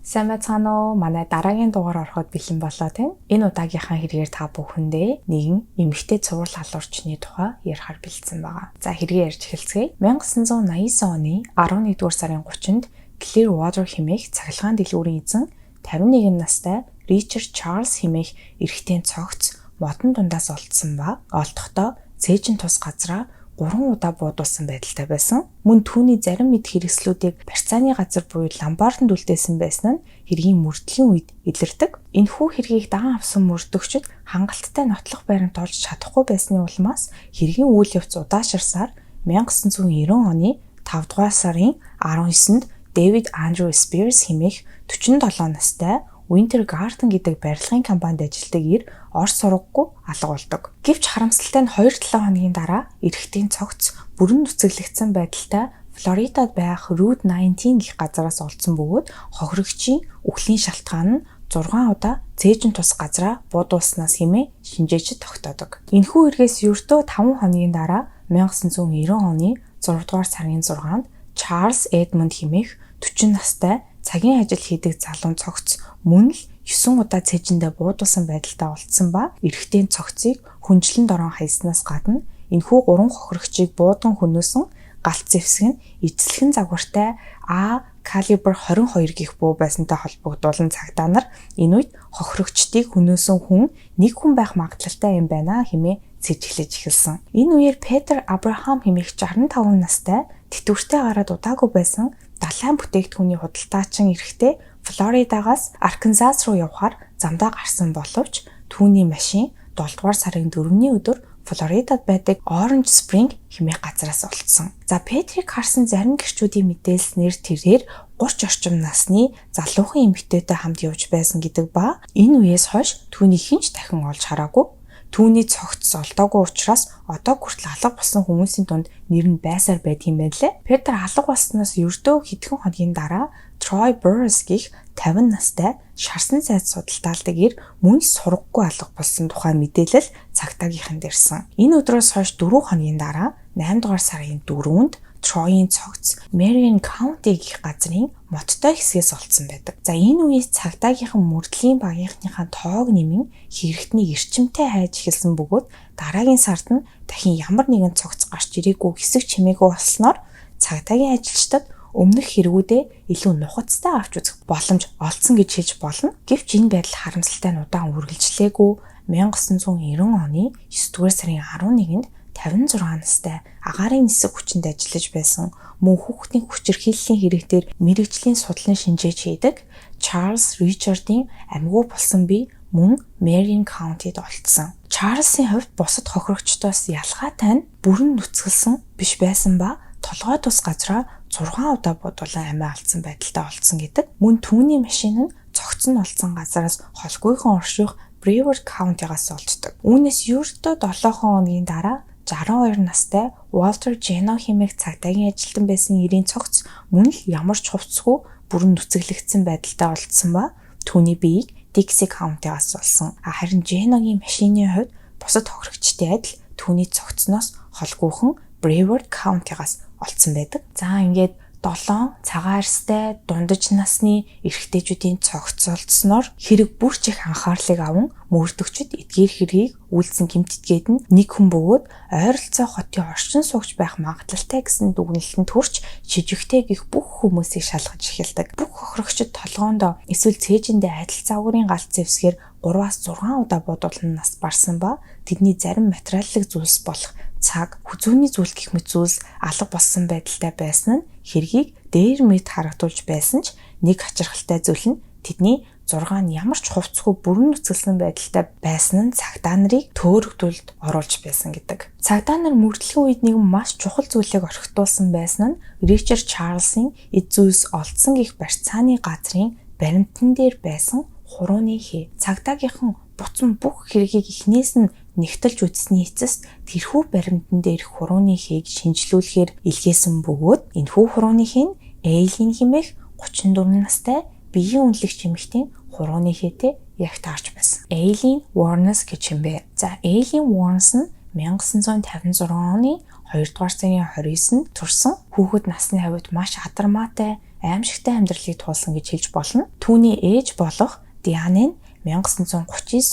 Сайн байцгаана уу? Манай дараагийн дугаар ороход бэлэн болоод байна. Энэ удаагийнхаа хэрэгээр та бүхэндээ нэгэн эмэгтэй цуврал халуурчны тухай ярихаар бэлдсэн байгаа. За хэрэгээ ярьж эхэлцгээе. 1989 оны 11-р сарын 30-нд Clearwater хэмээх цахилгаан дэлгүүрийн эзэн 51 настай Ричард Чарльз хэмээх эрэгтэй цогц модон дундаас олдсон ба олдохдоо цээжин тус газраа 3 удаа буудуулсан байдалтай байсан. Мөн түүний зарим мэд хэрэгслүүдийг барьцааны газар буюу ламбард үлдээсэн байсан нь хэргийн мөрдлийн үед илэрдэг. Энэхүү хэргийг даан авсан мөрдөгчид хангалттай нотлох баримт олж чадахгүй байсны улмаас хэргийн үйл явц удаашрсаар 1990 оны 5 дугаар сарын 19-нд Дэвид Андрю Спирс хэмээх 47 настай Winter Garden гэдэг барилгын компанид ажилладаг ир орос сургаггүй алга болдог. Гэвч харамсалтай нь 2-7 хоногийн дараа эрэгтэй цогц бүрэн нүцгэлэгдсэн байдалтай Флоридад байх Route 19 гэх газараас олдсон бөгөөд хохирогчийн үхлийн шалтгаан нь 6 удаа цээжин тус газраа буудуулснаас хэмээн шинжээчид тогтоодог. Энэхүү эргээс ердөө 5 хоногийн дараа 1990 оны 6 дугаар сарын 6-нд Чарльз Эдмонд хэмээх 40 настай цагийн ажил хийдэг залуу цогц мөн л 9 удаа цээжиндээ буудуулсан байдалтай олдсон ба эрэгтэй цогцыг хүнжлэнд орон хаяснаас гадна энэхүү 3 хохирогчийг буудган хөнөөсөн галт зэвсэг нь эцэслхэн загвартай А калибр 22 гэх буу байсантай холбогдуулан цагдаа нар энэ үед хохирогчдыг хөнөөсөн хүн нэг хүн байх магадлалтай юм байна хэмээн цэжиглэж эхэлсэн. Энэ үеэр Петер Абрахам хэмээх 65 настай тэтгэвртэй гараад удаагүй байсан далайн бүтээгдэхүүний худалдаачин эрэгтэй Флоридагаас Арканзас руу явхаар замдаа гарсан боловч түүний машин 7 дугаар сарын 4-ний өдөр Флоридад байдаг Orange Spring хэмээх газараас олдсон. За Петрик харсан зарим гэрчүүдийн мэдээлснээр тэрээр 30 орчим насны залуухан эмэгтэйтэй хамт явж байсан гэдэг ба энэ үеэс хойш түүнийг хэн ч дахин олж хараагүй. Түүний цогц олдоогүй учраас одоо хүртэл алга болсон хүмүүсийн дунд нэр нь байсаар байдгийн байна лээ. Петр алга болсноос ердөө хэдхэн хоногийн дараа Troy Burris гэх 50 настай шарсан сайд судалдаалдаг ир мөн сургаггүй алга болсон тухай мэдээлэл цагтаагийнхан дэрсэн. Энэ өдрөөс хойш 4 хоногийн дараа 8 дугаар сарын 4-нд Troy-ийн цогц Marion County гэх газрын моттой хэсгээс олдсон байдаг. За энэ үеэс цагдаагийнхан мөрдлийн багийнхныхаа тоог нэмэн хэрэгтнийг эрчимтэй хайж эхэлсэн бөгөөд дараагийн сард нь дахин ямар нэгэн цогц гарч ирээгүй хэсэг чимээгүй болсноор цагдаагийн ажилчдад өмнөх хэрэгүүдээ илүү нухацтай авч үзэх боломж олдсон гэж хэлж болно. Гэвч энэ байдал харамсалтай нь удаан үргэлжлээгүй 1990 оны 9 дугаар сарын 11-нд 56 настай агаарын нисэх хүчинд ажиллаж байсан мөн хүүхдийн хүчирхийллийн хэрэгтэр мэрэгжлийн судлан шинжээч хийдэг Чарльз Ричардын амьгүй болсон бие мөн Marion County-д олдсон. Чарльзын хувьд бусад хохирогчдоос ялгаатай нь бүрэн нүцгэлсэн биш байсан ба толгой тус газраа 6 удаа бодуулан амиа алдсан байдалтай олдсон гэдэг. Мөн түүний машин нь цогцсон олдсон газараас холгүйхон орших Brevard County-гаас олддог. Үүнээс ердөө 7 хоногийн дараа 62 настай Walter Geno хэмээх цагдаагийн ажилтан байсан ирийн цогц мөн л ямар ч хувцсгүй бүрэн нүцгэлэгдсэн байдалтай олдсон ба түүний биеийг Dixie County-гаас олсон. Харин Genoгийн машины хувьд бусад хохирогчтой адил түүний цогцноос холгүйхон Brevard County-гаас олдсон байдаг. За ингээд 7 цагаарстай дундаж насны эрэгтэйчүүдийн цогц олдсноор хэрэг бүрч их анхаарлыг аван мөрдөгчд эдгээр хэргийг үйлдсэн гэмтэтгээд нь нэг хүн бөгөөд ойролцоо хотын орчин суугч байх магадлалтай гэсэн дүгнэлтэнд хүрч шижигтэй гих бүх хүмүүсийг шалгаж эхэлдэг. Бүх хохирогчд толгоондоо эсвэл цээжиндээ адил загварын галт зэвсгээр 3-6 удаа бодуулан нас барсан ба тэдний зарим материаллык зүйлс болох цаг, хүзүүний зүйл гэх мэт зүйлс алга болсон байдалтай байсан нь хэргийг дээр мэд харагдуулж байсан ч нэг хачирхалтай зүйл нь тэдний 6 нь ямар ч хувцсгүй бүрэн нүцгэлсэн байдалтай байсан нь цагдаа нарыг төөрөгдүүлд оруулж байсан гэдэг. Цагдаа нар мөрдлөгийн үед нэг маш чухал зүйлийг орхитуулсан байсан нь Ричард Чарльзын эд зүйлс олдсон гих барьцааны газрын баримтан дээр байсан хурууны хээ. Цагдаагийнхан буцан бүх хэргийг эхнээс нь нэгтэлж үзсний эцэст тэрхүү баримтан дээр хурууны хээг шинжлүүлэхээр илгээсэн бөгөөд энэхүү хурууны хээ нь Эйлин хэмээх 34 настай биеийн үнэлэгч эмэгтэй хурууны хээтэй яг таарч байсан. Эйлин Warnes гэж юм бэ. За Эйлин Warnes нь 1956 оны 2 дугаар сарын 29-нд төрсэн хүүхэд насны хавьд маш адармаатай, аимшигтай амьдралыг туулсан гэж хэлж болно. Түүний ээж болох Дианы нь 1939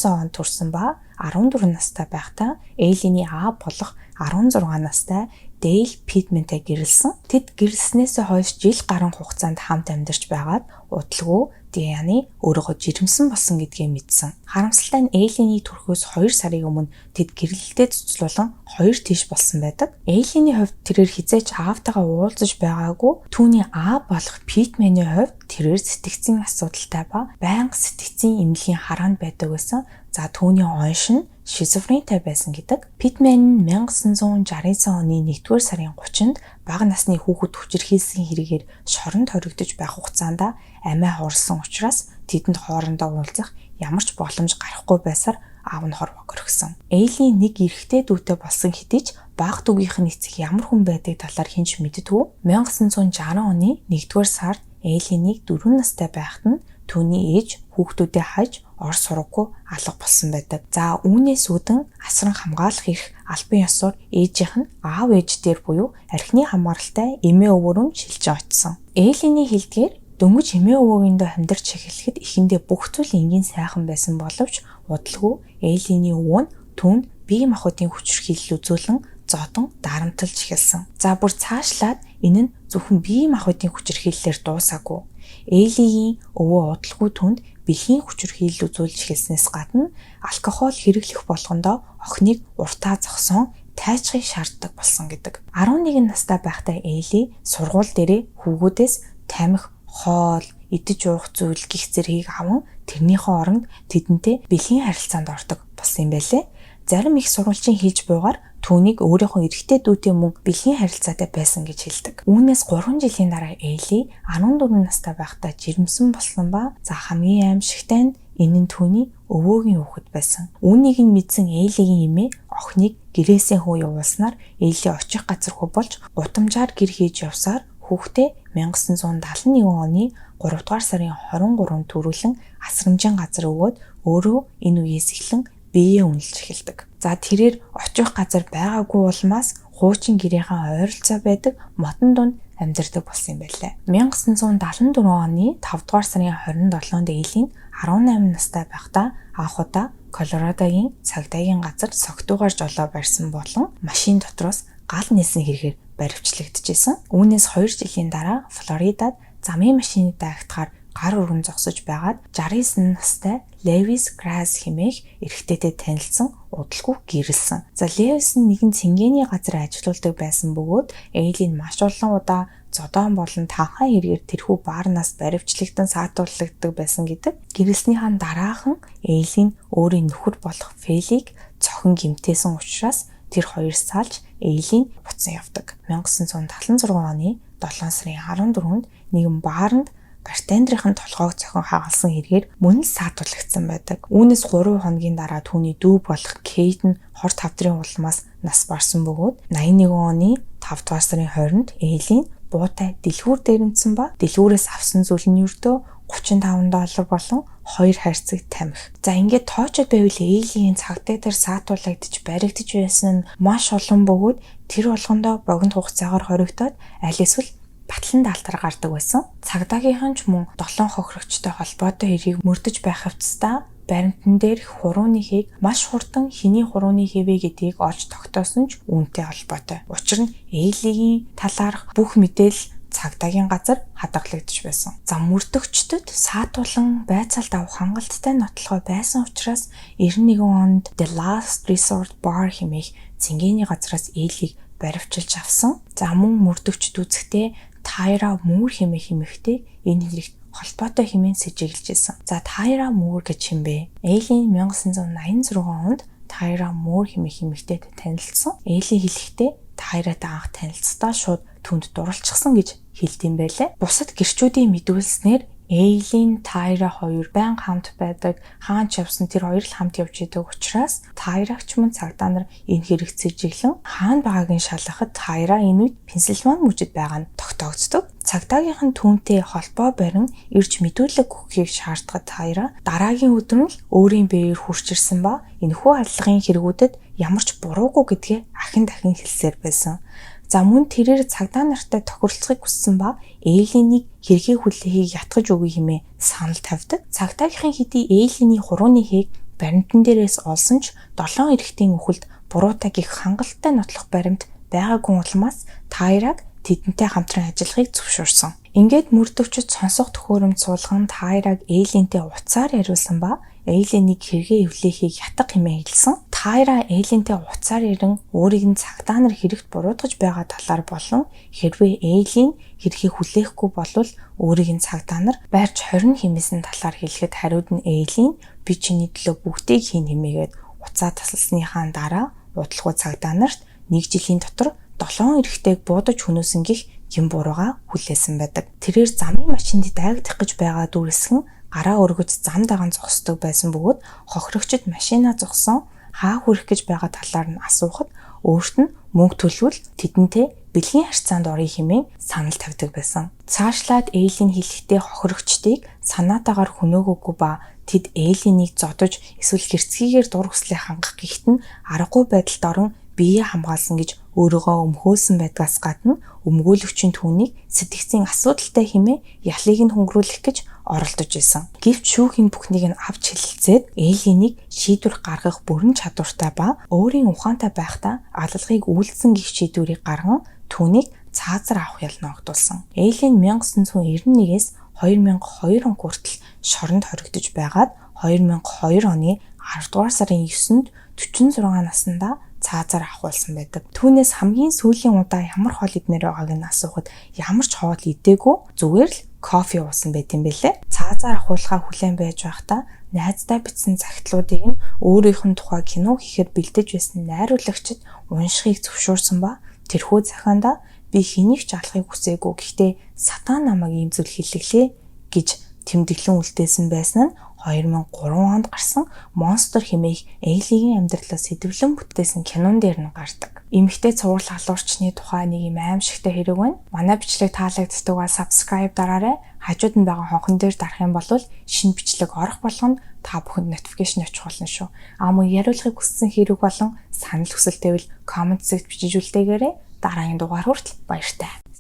онд төрсэн ба 14 настай байхдаа Эйлиний аав болох 16 настай Дейл Питментэй гэрэлсэн. Тэд гэрэлснээс хойш жил гаруй хугацаанд хамт амьдарч байгаад удалгүй Дианы өөрийгөө жирэмсэн болсон гэдгээ мэдсэн. Харамсалтай нь Эйлиний төрхөөс 2 сарын өмнө тэд гэрэлтэд цуцлуулан 2 тийш болсон байдаг. Эйлиний хувьд тэрээр хизээч аавтайгаа уулзаж байгаагүй. Түүний аав болох Питмений хувьд тэрээр сэтгцийн асуудалтай ба байнга сэтгцийн эмнэлгийн хараанд байдаг байсан. За түүний онш нь шизофрентэй байсан гэдэг. Питмен нь 1969 оны 1-р сарын 30-нд бага насны хүүхэд хүчирхийлсэн хэрэгээр шоронд хоригдож байх хугацаанд амиа хуурсан учраас тэдэнд хоорондоо уулзах ямар ч боломж гарахгүй байсаар аав нь хорвоо орхисон. Эйлийн нэг эрэгтэй дүүтэй болсон хэдий ч бага дүүгийнх нь эцэг ямар хүн байдаг талаар хэн ч мэддэггүй. 1960 оны 1-р сард Эйлинийг 4 настай байхад нь түүний ээж хүүхдүүдээ хаж ор сураггүй алга болсон байдаг. За үүнээс үүдэн асран хамгаалах эрх албан ёсоор ээжийнх нь аав ээж дээр буюу архины хамааралтай эмээ өвөөрөм шилжин очсон. Эйлиний хэлдгээр дөнгөж эмээ өвөөгөндөө амьдарч эхлэхэд эхэндээ бүх зүйл энгийн сайхан байсан боловч удалгүй Эйлиний өвөө нь түүнд бие махбодын хүчирхийлэл үзүүлэн зодон дарамтлж эхэлсэн. За бүр цаашлаад энэ нь зөвхөн бие махбодын хүчирхийллээр дуусаагүй. Эйлигийн өвөө удалгүй түнд бэлгийн хүчирхийлэл үзүүлж эхэлснээс гадна алкогол хэрэглэх болгондоо охиныг уртаа зогсон тайчхыг шаарддаг болсон гэдэг. 11 настай байхдаа Эйли сургууль дээрээ хүүгүүдээс тамхи, хоол, идэж уух зүйл гих зэргийг аван тэрнийхээ оронд тэдэнтэй бэлгийн харилцаанд ордог болсон юм байлээ. Зарим их сурвалжийн хийж буугаар түүнийг өөрийнхөө эрэгтэй дүүтэй мөн бэлгийн харилцаатай байсан гэж хэлдэг. Үүнээс 3 жилийн дараа Эйли 14 настай байхдаа жирэмсэн болсон ба за хамгийн аимшигтай нь энэ нь түүний өвөөгийн хүүхэд байсан. Үүнийг нь мэдсэн Эйлигийн эмээ охиныг гэрээсээ хөө явуулснаар Эйли очих газаргүй болж гутамжаар гэр хийж явсаар хүүхдээ 1971 оны 3 дугаар сарын 23-нд төрүүлэн асрамжийн газар өгөөд өөрөө энэ үеэс эхлэн биеэ үнэлж эхэлдэг. За тэрээр очих газар байгаагүй улмаас хуучин гэрийнхаа ойролцоо байдаг мотон дунд амьдардаг болсон юм байлээ. 1974 оны 5 дугаар сарын 27-нд Эйлийн 18 настай байхдаа анх удаа Колорадогийн цагдаагийн газар согтуугаар жолоо барьсан болон машин дотроос гал нээсэн хэрэгээр баривчлагдчихсэн. Үүнээс 2 жилийн дараа Флоридад замын машины даагтахаар гар өргөн зогсож байгаад 69 настай Левис Грасс хэмээх эрэгтэйтэй танилцсан удалгүй гэрэлсэн. За Левис нь нэгэн цэнгэний газар ажиллаулдаг байсан бөгөөд Эйли нь маш олон удаа зодоон болон танхаа хэрэгээр тэрхүү баарнаас баривчлагдсан саатуулдаг байсан гэдэг. Гэрэлснийхаа дараахан Эйли нь өөрийн нөхөр болох Фелиг цохин гэмтээсэн учраас тэр хоёр салж Эйлийн буцан явдаг. 1976 оны 7 сарын 14-нд нэгэн баарнд бартендрийн толгойг цохин хагалсан хэрэгээр мөн л саатуулагдсан байдаг. Үүнээс 3 хоногийн дараа түүний дүү болох Кейт нь хор тавдрын улмаас нас барсан бөгөөд 81 оны 5 дугаар сарын 20-нд Эйлийн буутай дэлгүүр дээрэмдсэн ба дэлгүүрээс авсан зүйл нь ердөө $35 болон 2 хайрцаг тамхи. За ингээд тоочод байвал Эйлийн цагдаа дээр саатуулагдж баригдаж байсан нь маш олон бөгөөд тэр болгондоо богино хугацаагаар хоригдоод аль эсвэл батлан даалтар гардаг байсан. Цагдаагийнхан ч мөн 7 хохирогчтой холбоотой хэрийг мөрдөж байх хэвцээ баримтан дээр хурууныхыг маш хурдан хэний хурууны хэвэ гэдгийг олж тогтоосон ч үүнтэй холбоотой. Учир нь Эйлигийн талаарх бүх мэдээлэл цагдаагийн газар хадгалагдж байсан. За мөрдөгчдөд саатуулан байцаалд авах хангалттай нотлохой байсан учраас 91 онд The Last Resort Bar хэмээх цэнгэний газраас Эйлийг баривчилж авсан. За мөн мөрдөгчд үзэхдээ Тайра Муур хэмээх эмэгтэй энэ хэлэгт холбоотой хэмээн сэжиглэжсэн. За Тайра Муур гэж хэм бэ? Эйлийн 1986 онд Тайра Муур хэмээх эмэгтэйтэй танилцсан. Эйли хэлэхдээ Тайратай анх танилцсдаа шууд түнд дурлцсан гэж хэлдэм байлээ. Бусад гэрчүүдийн мэдүүлснээр Эйлийн Тайра хоёр байнга хамт байдаг. Хаач явсан тэр хоёр л хамт явж идэг учраас Тайрагч мөн цагдаа нар энэ хэрэг цэжиглэн хаана байгааг нь шалгахад Тайра энэ үед Пенсильвани мужид байгаа нь тогтоогддог. Цагдаагийнхан түүнтэй холбоо барин ирж мэдүүлэг өгөхийг шаардахад Тайра дараагийн өдөр нь л өөрийн бэгээр хурж ирсэн ба энэхүү аллагын хэрэгүүдэд ямар ч буруугүй гэдгээ дахин хэлсээр байсан. За мөн тэрээр цагдаа нартай тохиролцохыг хүссэн ба Эйлинийг хэргийг хүлээхийг ятгах өгье хэмээн санал тавьдаг. Цагдаагийнхын хэдий Эйлиний хурууны хээг баримтан дээрээс олсон ч 7 эрэгтийн үхэлд буруутай гих хангалттай нотлох баримт байгаагүй улмаас Тайраг тэдэнтэй хамтран ажиллахыг зөвшөөрсөн. Ингээд мөрдөвчөд сонсох төхөөрөмж суулган Тайраг Эйлинтэй уцаар яриулсан ба Эйлинийг хэрэгээ эвлэхийг ятга хэмээн хэлсэн. Тайра Эйлинтэй уцаар ирэн өөрийг нь цагдаа нар хэрэгт буруутгаж байгаа талаар болон хэрвээ Эйлин хэрэгээ хүлээхгүй болвол өөрийг нь цагдаа нар байрч 20 хэмээсэн талаар хэлэхэд хариуд нь Эйлин би чиний төлөө бүгдийг хийн хэмээгээд уцаа тасалсныхаа дараа удалгүй цагдаа нарт 1 жилийн дотор 7 эрэгтэйг буудаж хөнөөсөн гих гин бурууга хүлээсэн байдаг. Тэрээр замын машинд дайгдах гэж байгаа дүрсгэн гараа өргөж зам дагаан зогсдог байсан бөгөөд хохирогчд машинаа зогсон хаа хүрэх гэж байгаа талаар нь асуухад өөрт нь мөнгө төлвөл тэдэнтэй бэлгийн харьцаанд орё хэмээн санал тавьдаг байсан. Цаашлаад Эйлин хэлэхдээ хохирогчдыг санаатаагаар хөнөөгөөгүй ба тэд Эйлинийг зодож эсвэл хэрцгийгээр дур хүслээ хангах гихт нь аргагүй байдалд орон биеэ хамгаалсан гэж өөрийгөө өмхөөсөн байдгаас гадна өмгөөлөгч нь түүнийг сэтгцийн асуудалтай хэмээн ялыг нь хөнгөрүүлэх гэж оролдож исэн. Гэвч шүүхийн бүхнийг нь авч хэлэлцээд Эйлинийг шийдвэр гаргах бүрэн чадвартай ба өөрийн ухаантай байхдаа алалгыг үйлдсэн гих шийдвэрийг гарган түүнийг цаазар авах ял ногдуулсан. Эйлин 1991-ээс 2002 он хүртэл шоронд хоригдож байгаад 2002 оны 10 дугаар сарын 9-нд 46 наснда цаазаар ахуулсан байдаг. Түүнээс хамгийн сүүлийн удаа ямар хоол идмээр байгааг нь асуухад ямар ч хоол идээгүй зүгээр л кофе уусан байт юм бэлээ. Цаазаар ахуулахаа хүлээн байж байхдаа найздаа бичсэн загтлуудыг нь өөрийнх нь тухай кино хийхэд бэлдэж байсан найруулагчид уншихыг зөвшөөрсөн ба тэрхүү захиандаа би хэнийг ч алахыг хүсээгүй гэхдээ сатан намайг ийм зүйл хэллээ гэж тэмдэглэн үлдээсэн байсан нь 2003 онд гарсан Monster хэмээх Эйлигийн амьдралаас сэдвлэн бүтээсэн кинон дээр нь гардаг. Эмэгтэй цуврал халуурчны тухай нэг юм аимшигтай хэрэг байна. Манай бичлэг таалагддаг ба subscribe дараарай. Хажууд нь байгаа хонхон дээр дарах юм бол шинэ бичлэг орох болгонд та бүхэнд notification очих болно шүү. Мөн яриулахыг хүссэн хэрэг болон санал хүсэлтэйвэл comment-д бичиж үлдээгээрэй. Дараагийн дугаар хүртэл баяртай.